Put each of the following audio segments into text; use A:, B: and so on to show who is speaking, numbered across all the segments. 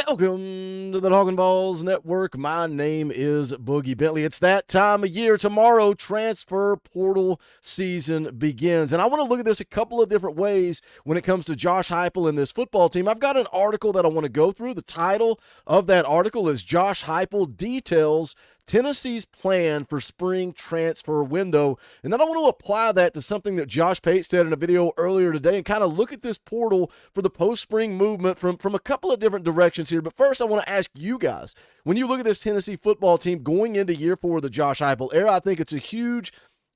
A: Welcome to the Talkin VAWLS Network. My name is Boogie Bentley. It's that time of year. Tomorrow, transfer portal season begins. And I want to look at this a couple of different ways when it comes to Josh Heupel and this football team. I've got an article that I want to go through. The title of that article is Josh Heupel Details Tennessee's Plan for Spring Transfer Window. And then I want to apply that to something that Josh Pate said in a video earlier today and kind of look at this portal for the post-spring movement from a couple of different directions here. But first, I want to ask you guys, when you look at this Tennessee football team going into year 4 of the Josh Heupel era, I think it's a huge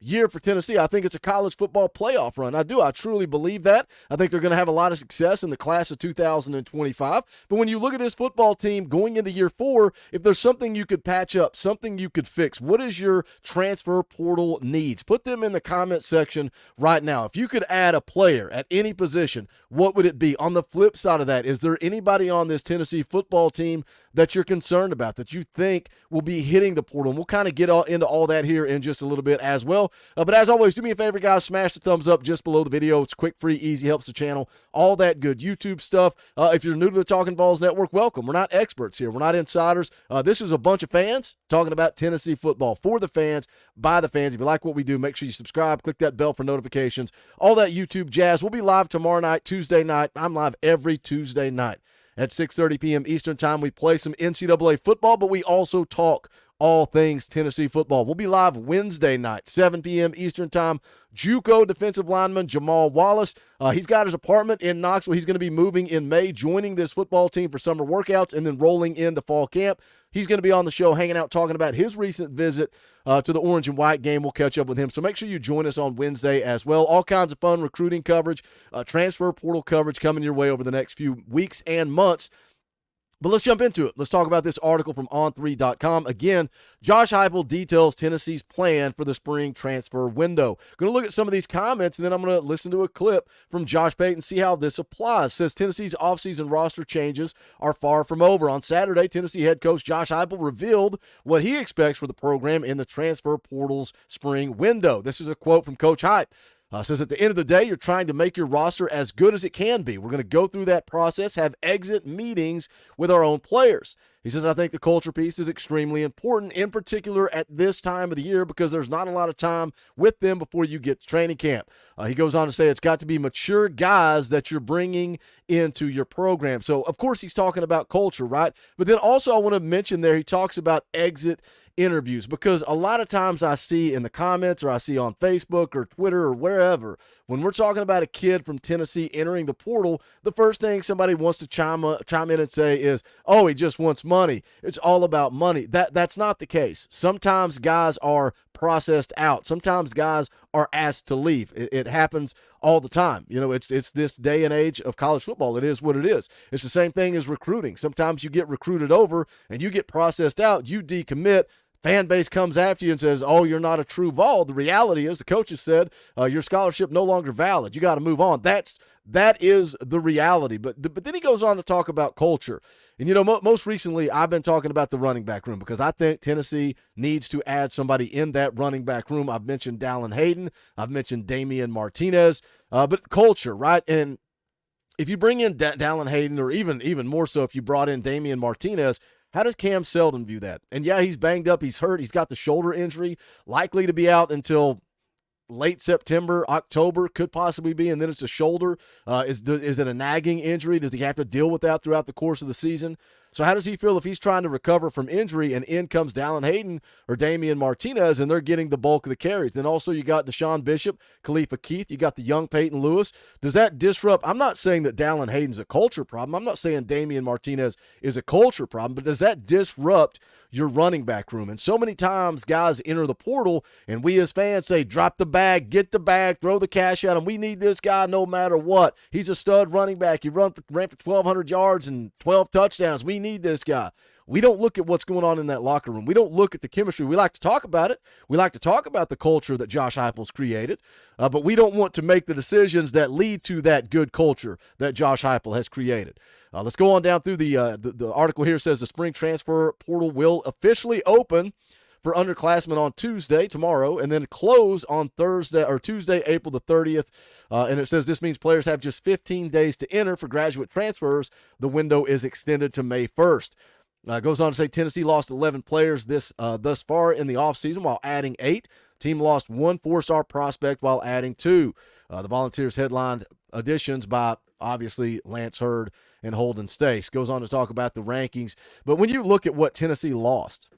A: year for Tennessee. I think it's a college football playoff run. I do. I truly believe that. I think they're going to have a lot of success in the class of 2025. But when you look at this football team going into year 4, if there's something you could patch up, something you could fix, what is your transfer portal needs? Put them in the comment section right now. If you could add a player at any position, what would it be? On the flip side of that, is there anybody on this Tennessee football team that you're concerned about, that you think will be hitting the portal? And we'll kind of get into all that here in just a little bit as well. But as always, do me a favor, guys, smash the thumbs up just below the video. It's quick, free, easy, helps the channel, all that good YouTube stuff. If you're new to the Talkin VAWLS Network, welcome. We're not experts here. We're not insiders. This is a bunch of fans talking about Tennessee football for the fans, by the fans. If you like what we do, make sure you subscribe, click that bell for notifications, all that YouTube jazz. We'll be live tomorrow night, Tuesday night. I'm live every Tuesday night at 6:30 p.m. Eastern time. We play some NCAA football, but we also talk all things Tennessee football. We'll be live Wednesday night, 7 p.m. Eastern time. JUCO defensive lineman Jamal Wallace. He's got his apartment in Knoxville. He's going to be moving in May, joining this football team for summer workouts, and then rolling into fall camp. He's going to be on the show hanging out, talking about his recent visit to the orange and white game. We'll catch up with him. So make sure you join us on Wednesday as well. All kinds of fun recruiting coverage, transfer portal coverage coming your way over the next few weeks and months. But let's jump into it. Let's talk about this article from on3.com. Again, Josh Heupel details Tennessee's plan for the spring transfer window. Going to look at some of these comments, and then I'm going to listen to a clip from Josh Pate and see how this applies. It says Tennessee's offseason roster changes are far from over. On Saturday, Tennessee head coach Josh Heupel revealed what he expects for the program in the transfer portal's spring window. This is a quote from Coach Hype. Says at the end of the day, you're trying to make your roster as good as it can be. We're going to go through that process, have exit meetings with our own players. He says, I think the culture piece is extremely important, in particular at this time of the year, because there's not a lot of time with them before you get to training camp. He goes on to say it's got to be mature guys that you're bringing into your program. So, of course, he's talking about culture, right? But then also I want to mention there, he talks about exit interviews, because a lot of times I see in the comments, or I see on Facebook or Twitter or wherever, when we're talking about a kid from Tennessee entering the portal, the first thing somebody wants to chime in and say is, oh, he just wants money. It's all about money. That's not the case. Sometimes guys are processed out. Sometimes guys are asked to leave. It happens all the time. You know, it's this day and age of college football. It is what it is. It's the same thing as recruiting. Sometimes you get recruited over and you get processed out. You decommit. Fan base comes after you and says, oh, you're not a true Vol. The reality is, the coaches said, your scholarship no longer valid. You got to move on. That is the reality. But then he goes on to talk about culture. And, you know, most recently I've been talking about the running back room, because I think Tennessee needs to add somebody in that running back room. I've mentioned Dallin Hayden. I've mentioned Damian Martinez. But culture, right? And if you bring in Dallin Hayden, or even more so if you brought in Damian Martinez, how does Cam Seldon view that? And yeah, he's banged up. He's hurt. He's got the shoulder injury, likely to be out until late September, October, could possibly be, and then it's a shoulder. Is it a nagging injury? Does he have to deal with that throughout the course of the season? So how does he feel if he's trying to recover from injury and in comes Dallin Hayden or Damian Martinez and they're getting the bulk of the carries? Then also you got Deshaun Bishop, Khalifa Keith, you got the young Peyton Lewis. Does that disrupt? I'm not saying that Dallin Hayden's a culture problem. I'm not saying Damian Martinez is a culture problem, but does that disrupt your running back room? And so many times guys enter the portal and we as fans say, drop the bag, get the bag, throw the cash at him. We need this guy no matter what. He's a stud running back. He ran for 1,200 yards and 12 touchdowns. We need this guy. We don't look at what's going on in that locker room. We don't look at the chemistry. We like to talk about it. We like to talk about the culture that Josh Heupel's created, but we don't want to make the decisions that lead to that good culture that Josh Heupel has created. Let's go on down through the article here. It says the spring transfer portal will officially open for underclassmen on Tuesday, tomorrow, and then close on Thursday or Tuesday, April the 30th. And it says this means players have just 15 days to enter for graduate transfers. The window is extended to May 1st. Goes on to say Tennessee lost 11 players thus far in the offseason while adding 8. Team lost 1 4-star prospect while adding 2. The Volunteers headlined additions by, obviously, Lance Hurd and Holden Stace. Goes on to talk about the rankings. But when you look at what Tennessee lost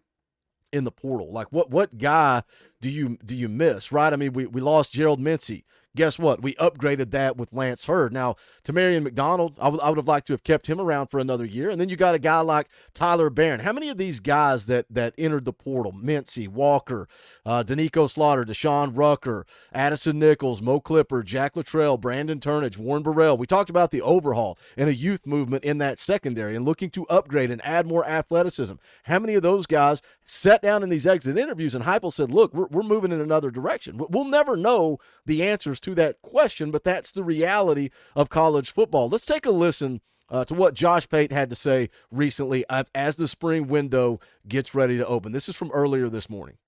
A: in the portal, like what guy do you miss, right? I mean, we lost Gerald Mincey. Guess what? We upgraded that with Lance Hurd. Now, Tamarian McDonald, I would have liked to have kept him around for another year. And then you got a guy like Tyler Barron. How many of these guys that entered the portal, Mincey, Walker, Danico Slaughter, Deshaun Rucker, Addison Nichols, Mo Clipper, Jack Luttrell, Brandon Turnage, Warren Burrell. We talked about the overhaul and a youth movement in that secondary and looking to upgrade and add more athleticism. How many of those guys sat down in these exit interviews and Heupel said, look, we're moving in another direction? We'll never know the answers to that question, but that's the reality of college football. Let's take a listen to what Josh Pate had to say recently as the spring window gets ready to open. This is from earlier this morning.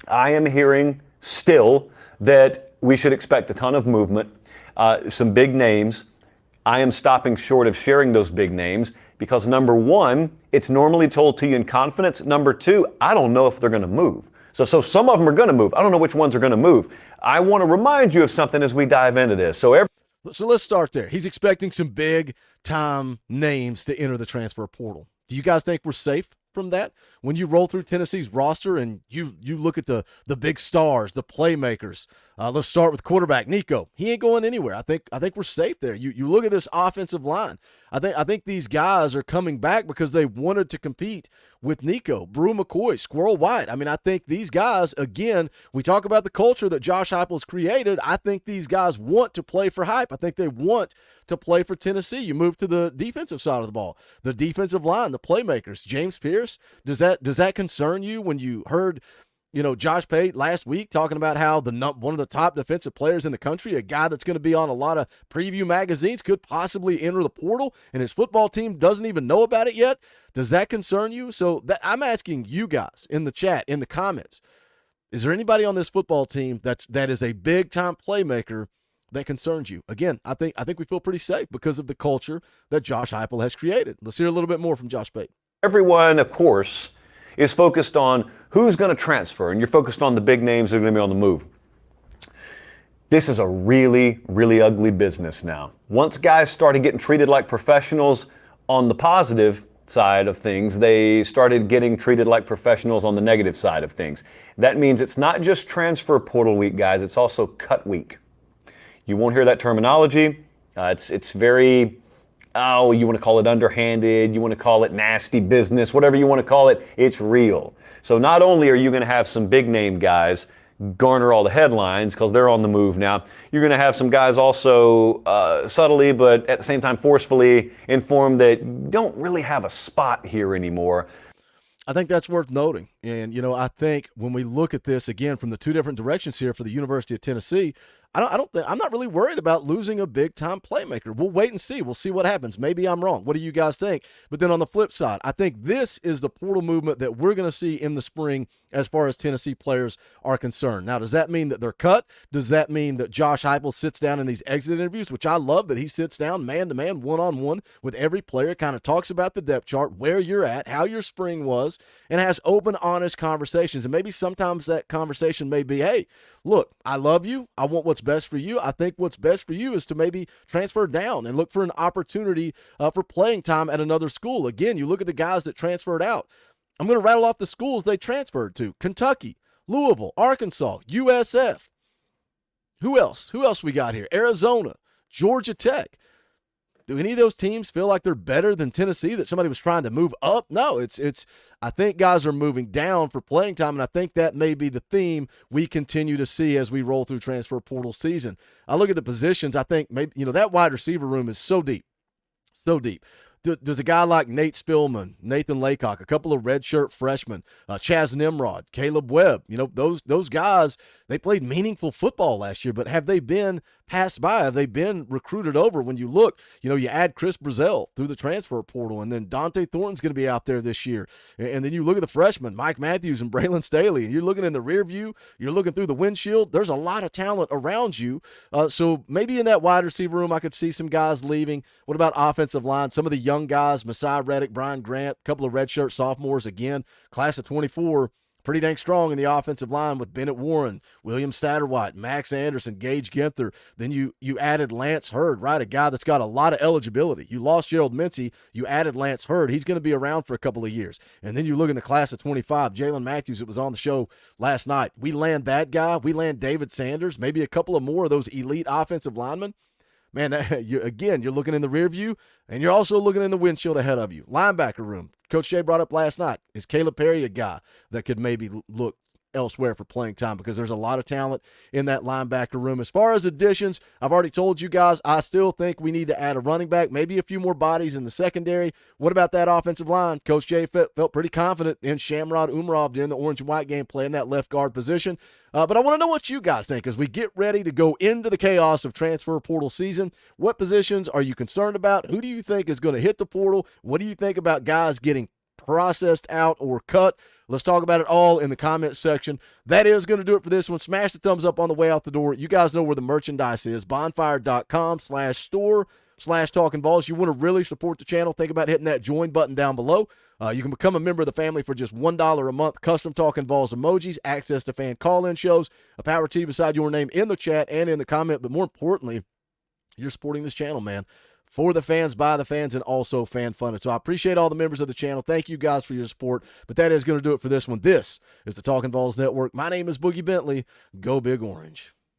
B: I am hearing still that we should expect a ton of movement, some big names. I am stopping short of sharing those big names because, number one, it's normally told to you in confidence. Number two, I don't know if they're going to move. So some of them are going to move. I don't know which ones are going to move. I want to remind you of something as we dive into this. So
A: let's start there. He's expecting some big-time names to enter the transfer portal. Do you guys think we're safe from that? When you roll through Tennessee's roster and you look at the big stars, the playmakers, let's start with quarterback Nico. He ain't going anywhere. I think we're safe there. You look at this offensive line. I think these guys are coming back because they wanted to compete with Nico, Brew McCoy, Squirrel White. I mean, I think these guys, again, we talk about the culture that Josh Heupel's created. I think these guys want to play for Hype. I think they want to play for Tennessee. You move to the defensive side of the ball, the defensive line, the playmakers. James Pierce, does that concern you when you heard, Josh Pate last week talking about how one of the top defensive players in the country, a guy that's going to be on a lot of preview magazines, could possibly enter the portal, and his football team doesn't even know about it yet? Does that concern you? So I'm asking you guys in the chat, in the comments, is there anybody on this football team that is a big-time playmaker that concerns you? Again, I think we feel pretty safe because of the culture that Josh Heupel has created. Let's hear a little bit more from Josh Pate.
B: Everyone, of course, is focused on who's going to transfer, and you're focused on the big names that are going to be on the move. This is a really, really ugly business now. Once guys started getting treated like professionals on the positive side of things, they started getting treated like professionals on the negative side of things. That means it's not just transfer portal week, guys, it's also cut week. You won't hear that terminology. It's very, you want to call it underhanded, you want to call it nasty business, whatever you want to call it, it's real. So not only are you going to have some big name guys garner all the headlines because they're on the move now, you're going to have some guys also subtly but at the same time forcefully informed that don't really have a spot here anymore.
A: I think that's worth noting. And, I think when we look at this again from the two different directions here for the University of Tennessee, I'm not really worried about losing a big-time playmaker. We'll wait and see. We'll see what happens. Maybe I'm wrong. What do you guys think? But then on the flip side, I think this is the portal movement that we're going to see in the spring as far as Tennessee players are concerned. Now, does that mean that they're cut? Does that mean that Josh Heupel sits down in these exit interviews, which I love that he sits down man-to-man, one-on-one with every player, kind of talks about the depth chart, where you're at, how your spring was, and has open, honest conversations. And maybe sometimes that conversation may be, hey, look, I love you. I want what's best for you. I think what's best for you is to maybe transfer down and look for an opportunity for playing time at another school. Again, you look at the guys that transferred out. I'm going to rattle off the schools they transferred to: Kentucky, Louisville, Arkansas, USF. Who else? Who else we got here? Arizona, Georgia Tech. Do any of those teams feel like they're better than Tennessee, that somebody was trying to move up? No, it's. I think guys are moving down for playing time, and I think that may be the theme we continue to see as we roll through transfer portal season. I look at the positions. I think maybe that wide receiver room is so deep, so deep. Does a guy like Nate Spillman, Nathan Laycock, a couple of redshirt freshmen, Chaz Nimrod, Caleb Webb, those guys, they played meaningful football last year, but have they been passed by? Have they been recruited over? When you look, you add Chris Brazell through the transfer portal, and then Dante Thornton's going to be out there this year. And then you look at the freshmen, Mike Matthews and Braylon Staley, and you're looking in the rear view, you're looking through the windshield. There's a lot of talent around you. So maybe in that wide receiver room, I could see some guys leaving. What about offensive line? Some of the young guys, Messiah Reddick, Brian Grant, a couple of redshirt sophomores, again, class of 24, pretty dang strong in the offensive line with Bennett Warren, William Satterwhite, Max Anderson, Gage Ginther. Then you added Lance Hurd, right? A guy that's got a lot of eligibility. You lost Gerald Mincy. You added Lance Hurd. He's going to be around for a couple of years. And then you look in the class of 25, Jalen Matthews, it was on the show last night. We land that guy. We land David Sanders, maybe a couple of more of those elite offensive linemen. Man, you're looking in the rear view, and you're also looking in the windshield ahead of you. Linebacker room. Coach Shea brought up last night. Is Caleb Perry a guy that could maybe look elsewhere for playing time? Because there's a lot of talent in that linebacker room. As far as additions, I've already told you guys, I still think we need to add a running back, maybe a few more bodies in the secondary. What about that offensive line? Coach Jay felt pretty confident in Shamrod Umarov during the orange and white game playing that left guard position. But I want to know what you guys think as we get ready to go into the chaos of transfer portal season. What positions are you concerned about? Who do you think is going to hit the portal? What do you think about guys getting processed out or cut? Let's talk about it all in the comments section. That is going to do it for this one. Smash the thumbs up on the way out the door. You guys know where the merchandise is. Bonfire.com/store/Talkin VAWLS. You want to really support the channel, think about hitting that join button down below. You can become a member of the family for just $1 a month. Custom Talkin VAWLS emojis, access to fan call-in shows, a power tee beside your name in the chat and in the comment. But more importantly, you're supporting this channel, man. For the fans, by the fans, and also fan-funded. So I appreciate all the members of the channel. Thank you guys for your support. But that is going to do it for this one. This is the Talkin VAWLS Network. My name is Boogie Bentley. Go Big Orange.